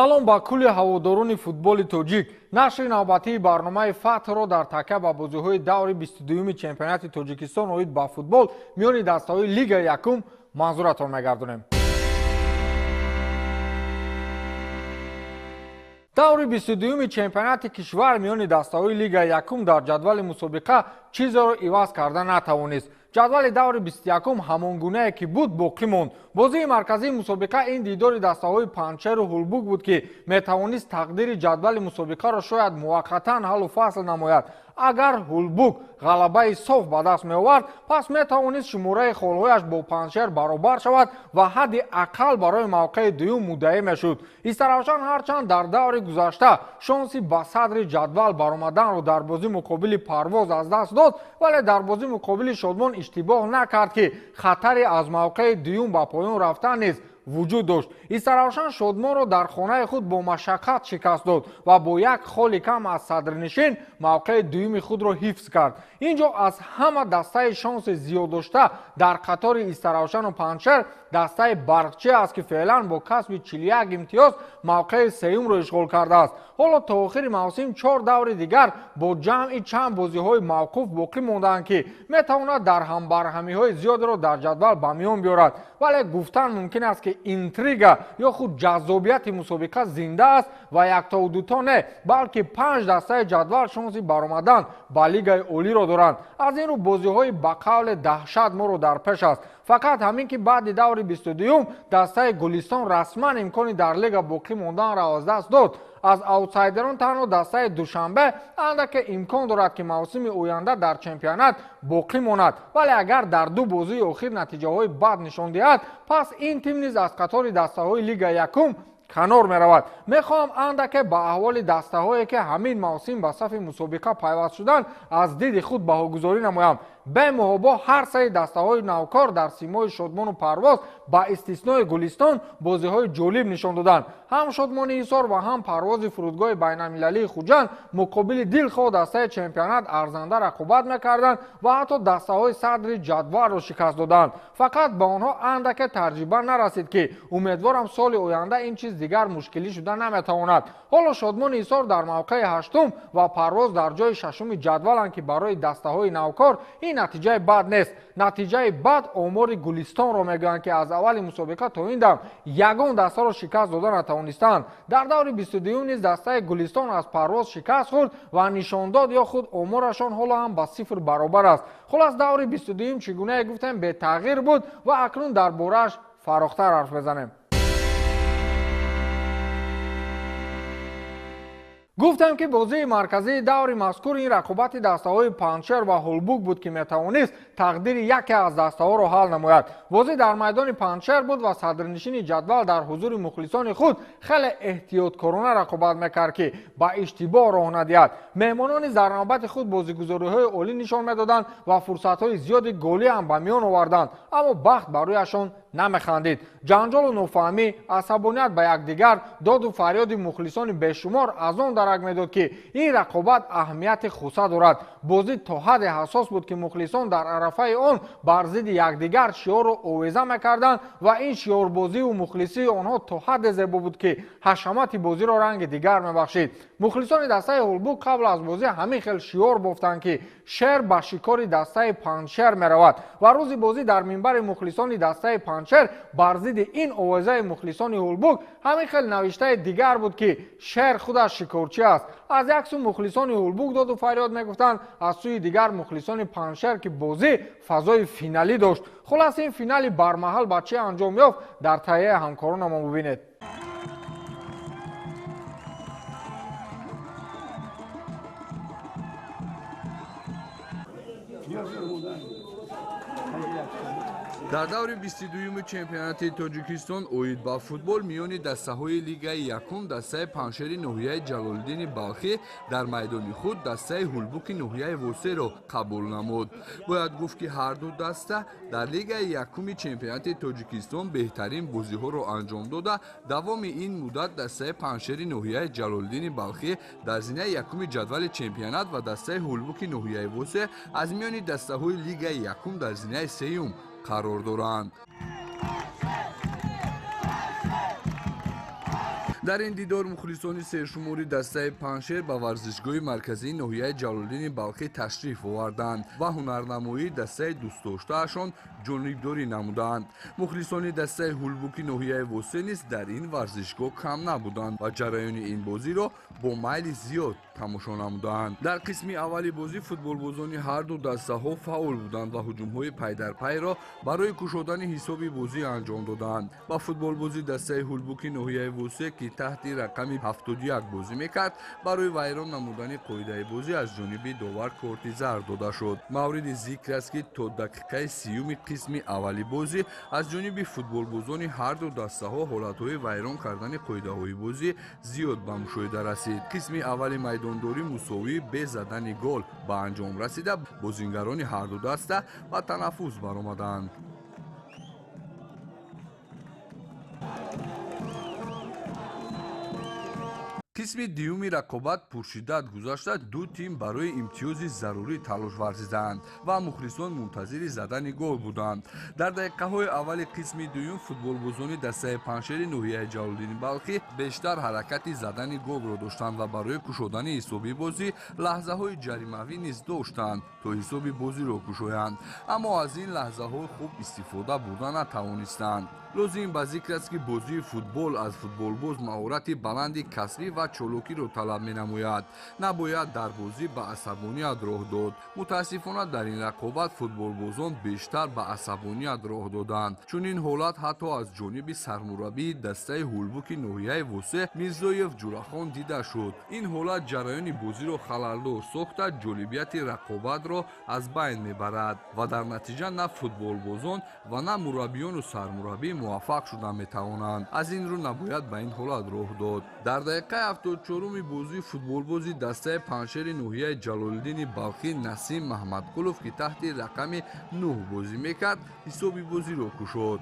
салом ба кулли ҳаводорони футболи тоҷик. нашри навбатии барномаи фатҳро дар такя ба бозиҳои даври 22-уми чемпионати тоҷикистон оид ба футбол миёни дастаҳои лигаи якум манзуратон мегардонем. даври 22-уми чемпионати кишвар миёни дастаҳои лигаи якум дар ҷадвали мусобиқа чизеро иваз карда натавонист. ҷадвали даври 21-ум ҳамон гунае ки буд боқӣ монд. бозии марказии мусобиқа ин дидори дастаҳои Панчеру Ҳулбук буд ки метавонист тақдири ҷадвали мусобиқаро шояд муваққатан ҳаллу фасл намояд. агар Ҳулбук ғалабаи соф ба даст меовард, пас метавонист шумораи холҳояш бо Панчер баробар шавад ва ҳадди аққал барои мавқеи дуюм муддаӣ мешуд. Истаравшан ҳарчанд дар даври гузашта шонси ба садри ҷадвал баромаданро дар бозӣ муқобили Парвоз аз даст дод, вале дар бозӣ муқобили Шодмон иштибоҳ накард ки хатаре аз мавқеи дуюм ба поён рафтан низ вуҷуд дошт. Истаравшан Шодмонро дар хонаи худ бо машаққат шикаст дод ва бо як холи кам аз садрнишин мавқеи дуюми худро ҳифз кард. инҷо аз ҳама дастаи шонси зиёддошта дар қатори Истаравшану Панчер дастаи Барқчӣ аст ки феълан бо касби 41 имтиёз мавқеи сеюмро ишғол кардааст. ҳоло то охири мавсим 4 даври дигар бо ҷамъи чанд бозиҳои мавқуф боқӣ мондаанд ки метавонад дар ҳамбарҳамиҳои зиёдеро дар ҷадвал ба миён биёрад, вале гуфтан мумкин аст ки интрига ё худ ҷаззобияти мусобиқа зинда аст ва яктову дуто не, балки 5 дастаи ҷадвал шонси баромадан ба лигаи олиро доранд. аз ин рӯ бозиҳои ба қавледаҳшат моро дар пеш аст. фақат ҳамин ки баъди даври 22-ум дастаи Гулистон расман имкони дар лига боқӣ монданро аз даст дод. аз аутсайдерон танҳо дастаи Душанбе андаке имкон дорад ки мавсими оянда дар чемпионат боқӣ монад, вале агар дар ду бозии охир натиҷаҳои бад нишон диҳад, пас ин тим низ аз қатори дастаҳои лигаи якум канор меравад. мехоҳам андаке ба аҳволи дастаҳое ки ҳамин мавсим ба сафи мусобиқа пайваст шуданд аз диди худ баҳогузорӣ намоям. бемуҳобо ҳар саи дастаҳои навкор дар симои Шодмону Парвоз ба истиснои Гулистон бозиҳои ҷолиб нишон доданд. ҳам Шодмони Ҳисор ва ҳам Парвози фурудгоҳи байналмилалии Хуҷанд муқобили дилхоҳ дастаи чемпионат арзанда рақобат мекарданд ва ҳатто дастаҳои садри ҷадвалро шикаст доданд. фақат ба онҳо андаке таҷриба нарасид ки умедворам соли оянда ин чиз дигар мушкилӣ шуда наметавонад. ҳоло Шодмони Ҳисор дар мавқеи 8-ум ва Парвоз дар ҷои 6-уми ҷадваланд ки барои дастаҳои навкор ин натиҷаи бад нест. натиҷаи бад омори Гулистонро мегӯянд ки аз аввали мусобиқа то ин дам ягон дастаро шикаст дода натавонистанд. дар даври 22-ум низ дастаи Гулистон аз Парвоз шикаст хӯрд ва нишондод ё худ оморашон ҳоло ҳам ба 0 баробар аст. хулас даври 22-ум чӣ гунае гуфтем бетағйир буд ва акнун дар борааш фарохтар ҳарф мезанем. гуфтам ки бозии марказии даври мазкур ин рақобати дастаҳои Панчер ва Ҳулбук буд ки метавонист тақдири яке аз дастаҳоро ҳал намояд. бозӣ дар майдони Панчер буд ва садрнишини ҷадвал дар ҳузури мухлисони худ хеле эҳтиёткорона рақобат мекард ки ба иштибоҳ роҳ надиҳад. меҳмонон низ дар навбати худ бозигузориҳои олӣ нишон медоданд ва фурсатҳои зиёди голӣ ҳам ба миён оварданд, аммо бахт ба рӯяшон намехандид. ҷанҷолу нофаҳмӣ, асабоният ба якдигар, доду фарёди мухлисони бешумор аз он дарак медод ки ин рақобат аҳамияти хуса дорад. бозӣ то ҳадде ҳассос буд ки мухлисон дар арафаи он бар зидди якдигар шиорро овеза мекарданд ва ин шиорбозиву мухлисии онҳо то ҳадде зебо буд ки ҳашамати бозиро ранги дигар мебахшид. мухлисони дастаи Ҳулбук қабл аз бозӣ ҳамин хел шиор бофтанд ки шер ба шикори дастаи Панчер меравад ва рӯзи бозӣ дар минбари мухлисони дастаи Панчер бар зидди ин овезаи мухлисони Ҳулбук ҳамин хел навиштаи дигар буд ки шер худаш шикорчӣ аст. аз як сӯ мухлисони Ҳулбук доду фарёд мегуфтанд, аз сӯи дигар мухлисони Панчер ки бозӣ фазои финалӣ дошт. хулас ин финали бармаҳал ба чӣ анҷом ёфт дар таҳияи ҳамкоронам бубинед. дар даври 22-уми чемпионати тоҷикистон оид ба футбол миёни дастаҳои лигаи якум дастаи Паншери ноҳияи Ҷалолиддини Балхӣ дар майдони худ дастаи Ҳулбуки ноҳияи Восеро қабул намуд. бояд гуфт ки ҳар ду даста дар лигаи якуми чемпионати тоҷикистон беҳтарин бозиҳоро анҷом дода, давоми ин муддат дастаи Паншери ноҳияи Ҷалолиддини Балхӣ дар зинаи якуми ҷадвали чемпионат ва дастаи Ҳулбуки ноҳияи Восе аз миёни дастаҳои лигаи якум дар зинаи сеюм қарор доранд. дар ин дидор мухлисони сершумори дастаи паншер ба варзишгоҳи марказии ноҳияи ҷалолиддини балхӣ ташриф оварданд ва ҳунарнамоии дастаи дӯстдоштаашон ҷонибдорӣ намуданд. мухлисони дастаи ҳулбуки ноҳияи восе низ дар ин варзишгоҳ кам набуданд ва ҷараёни ин бозиро бо майли зиёд тамошо намуданд. дар қисми аввали бозӣ футболбозони ҳарду дастаҳо фаъол буданд ва ҳуҷумҳои пайдарпайро барои кушодани ҳисоби бозӣ анҷом доданд. ба футболбози дастаи ҳулбуки ноҳияи восе ки таҳти рақами 71 бозӣ мекард, барои вайрон намудани қоидаи бозӣ аз ҷониби довар корти зард дода шуд. мавриди зикр аст ки то дақиқаи 30 қисми аввали бозӣ аз ҷониби футболбозони ҳарду дастаҳо ҳолатҳои вайрон кардани қоидаҳои бозӣ зиёд ба мушоҳида расид. қисми аввали майдондорӣ мусовӣ бе задани гол ба анҷом расида, бозингарони ҳарду даста ба танаффус баромаданд. қисми дуюми рақобат пуршиддат гузашта ду тим барои имтиёзи зарурӣ талош варзиданд ва мухлисон мунтазири задани гол буданд. дар дақиқаҳои аввали қисми дуюм футболбозони дастаи паншери ноҳияи ҷалолиддини балхӣ бештар ҳаракати задани голро доштанд ва барои кушодани ҳисоби бозӣ лаҳзаҳои ҷаримавӣ низ доштанд то ҳисоби бозиро кушоянд, аммо аз ин лаҳзаҳо хуб истифода бурда натавонистанд. лозим ба зикр аст ки бозии футбол аз футболбоз маҳорати баланди касрӣ ва чолокиро талаб менамояд. набояд дар бозӣ ба асабоният роҳ дод. мутаассифона дар ин рақобат футболбозон бештар ба асабоният роҳ доданд. чунин ҳолат ҳатто аз ҷониби сармураббии дастаи ҳулбуки ноҳияи восе мирзоев ҷурахон дида шуд. ин ҳолат ҷараёни бозиро халалдор сохта ҷолибияти рақобатро аз байн мебарад ва дар натиҷа на футболбозон ва на мураббиёну сармураббӣ муваффақ шуда метавонанд. аз ин рӯ набояд ба ин ҳолат роҳ дод. дар дақиқаи 74-уми бозӣ футболбози дастаи паншери ноҳияи ҷалолиддини балхӣ Насим Маҳмадқулов ки таҳти рақами 9 бозӣ мекард, ҳисоби бозиро кушод.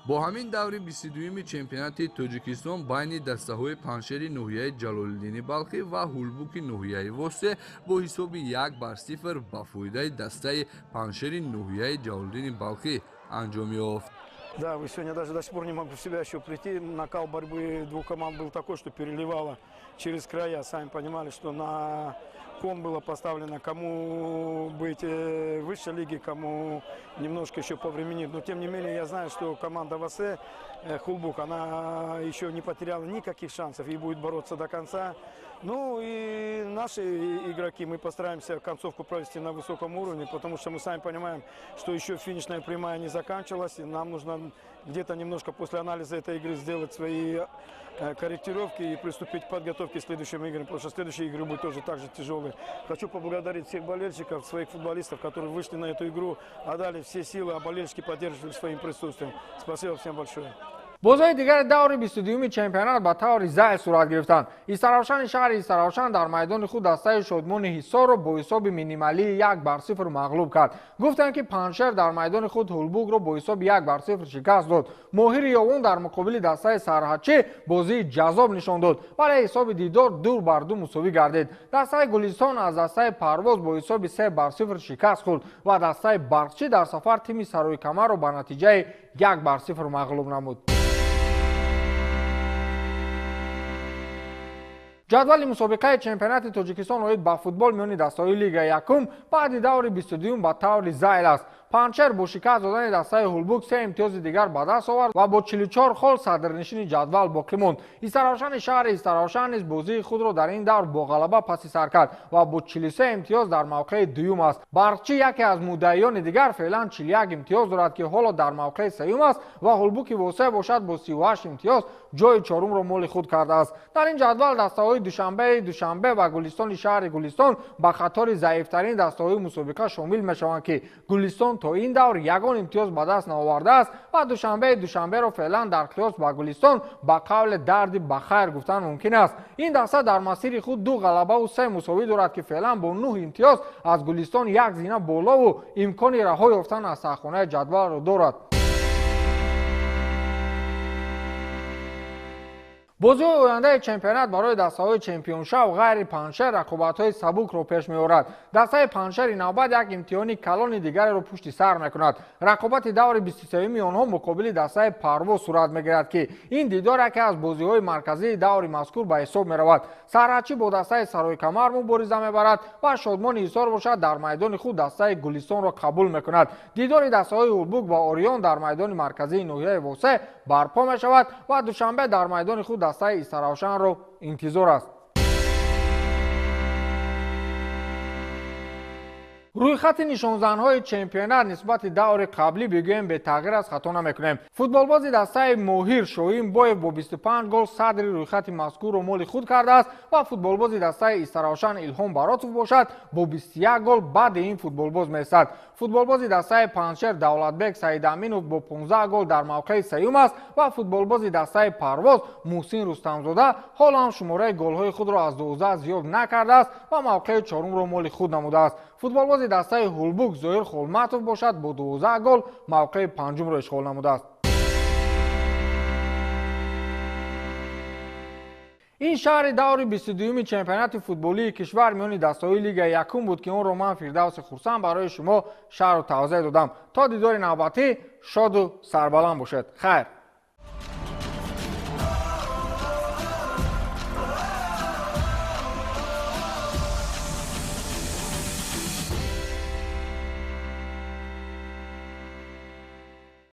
бо ҳамин даври 22-уми чемпионати тоҷикистон байни дастаҳои паншери ноҳияи ҷалолиддини балхӣ ва ҳулбуки ноҳияи восе бо ҳисоби 1-0 ба фоидаи дастаи паншери ноҳияи ҷалолиддини балхӣ анҷом ёфт. Да, вы сегодня даже до сих пор не могу в себя еще прийти. Накал борьбы двух команд был такой, что переливало через края. Сами понимали, что на ком было поставлено, кому быть в высшей лиге, кому немножко еще повременит. Но тем не менее я знаю, что команда ВАСЭ, Хулбук, она еще не потеряла никаких шансов и будет бороться до конца. Ну и наши игроки, мы постараемся концовку провести на высоком уровне, потому что мы сами понимаем, что еще финишная прямая не заканчивалась, и нам нужно где-то немножко после анализа этой игры сделать свои корректировки и приступить к подготовке к следующим играм, потому что следующие игры будут тоже так же тяжелые. Хочу поблагодарить всех болельщиков, своих футболистов, которые вышли на эту игру, отдали все силы, а болельщики поддерживали своим присутствием. Спасибо всем большое. бозии дигари даври 22-уми чемпионат ба таври зайл сурат гирифтанд. Истаравшани шаҳри Истаравшан дар майдони худ дастаи Шодмони Ҳисорро бо ҳисоби минималии 1-0 мағлуб кард. гуфтанд ки Паншер дар майдони худ Ҳулбугро бо ҳисоби 1-0 шикаст дод. Моҳири Ёвон дар муқобили дастаи Сарҳадчӣ бозии ҷаззоб нишон дод, вале ҳисоби дидор 2-2 мусовӣ гардид. дастаи Гулистон аз дастаи Парвоз бо ҳисоби 3-0 шикаст хӯрд ва дастаи Барқчӣ дар сафар тими Сарои Камарро ба натиҷаи 1-0 мағлуб намуд. ҷадвали мусобиқаи чемпионати Тоҷикистон оид ба футбол миёни дастаҳои Лигаи Якум баъди даври 22 ба таври зайл аст. Паншер бо шикаст додани дастаи Ҳулбук 3 имтиёзи дигар ба даст овард ва бо 44 хол садрнишини ҷадвал боқӣ монд. Истаравшани шаҳри Истаравшан низ бозии худро дар ин давр бо ғалаба паси сар кард ва бо 43 имтиёз дар мавқеи дуюм аст. Барқчӣ яке аз муддаиёни дигар феълан 41 имтиёз дорад ки ҳоло дар мавқеи сеюм аст ва Ҳулбуки Восе бошад бо 38 имтиёз ҷои чорумро моли худ кардааст. дар ин ҷадвал дастаҳои Душанбе ва Гулистони шаҳри Гулистон ба қатори заифтарин дастаҳои мусобиқа шомил мешаванд ки Гулистон то ин давр ягон имтиёз ба даст наовардааст ва Душанберо феълан дар қиёс ба Гулистон ба қавли дарди ба хайр гуфтан мумкин аст. ин даста дар масири худ 2 ғалабаву 3 мусовӣ дорад ки феълан бо 9 имтиёз аз Гулистон як зина болову имкони раҳо ёфтан аз саххонаи ҷадвалро дорад. бозиҳои ояндаи чемпионат барои дастаҳои чемпионша ва ғайри панҷшер рақобатҳои сабукро пеш меорад. Дастаи панҷшер инавбат як имтиҳони калони дигареро пушти сар мекунад. Рақобати даври 23-уми онҳо муқобили дастаи парвоз сурат мегирад ки ин дидор яке аз бозиҳои марказии даври мазкур ба ҳисоб меравад. Сарҳачӣ бо дастаи сарои камар мубориза мебарад ва шодмони исор бошад дар майдони худ дастаи гулистонро қабул мекунад. дидори дастаҳои улбук ва орион дар майдони марказии ноҳияи восе барпо мешавад ва душанбе дар майдони худ дастаи Исаравшанро интизор аст. рӯйхати нишонзанҳои чемпионат нисбати даври қаблӣ бигӯем бетағйир аст, хато намекунем. футболбози дастаи моҳир Шоҳин Боев бо 25 гол садри рӯйхати мазкурро моли худ кардааст ва футболбози дастаи Исаравшан Илҳом Баротов бошад бо 21 гол баъди ин футболбоз меистад. футболбози дастаи панҷшер Давлатбек Саидаминов бо 15 гол дар мавқеи сеюм аст ва футболбози дастаи парвоз Муҳсин Рустамзода ҳоло ҳам шумораи голҳои худро аз 12 зиёд накардааст ва мавқеи чорумро моли худ намудааст. футболбози дастаи ҳулбук Зоир Холматов бошад бо 12 гол мавқеи панҷумро ишғол намудааст. ин шаҳри даври 22-уми чемпионати футболии кишвар миёни дастаҳои лигаи якум буд ки онро ман Фирдавси Хурсанд барои шумо шарҳу тавзеҳ додам. то дидори навбатӣ шоду сарбаланд бошед. хайр.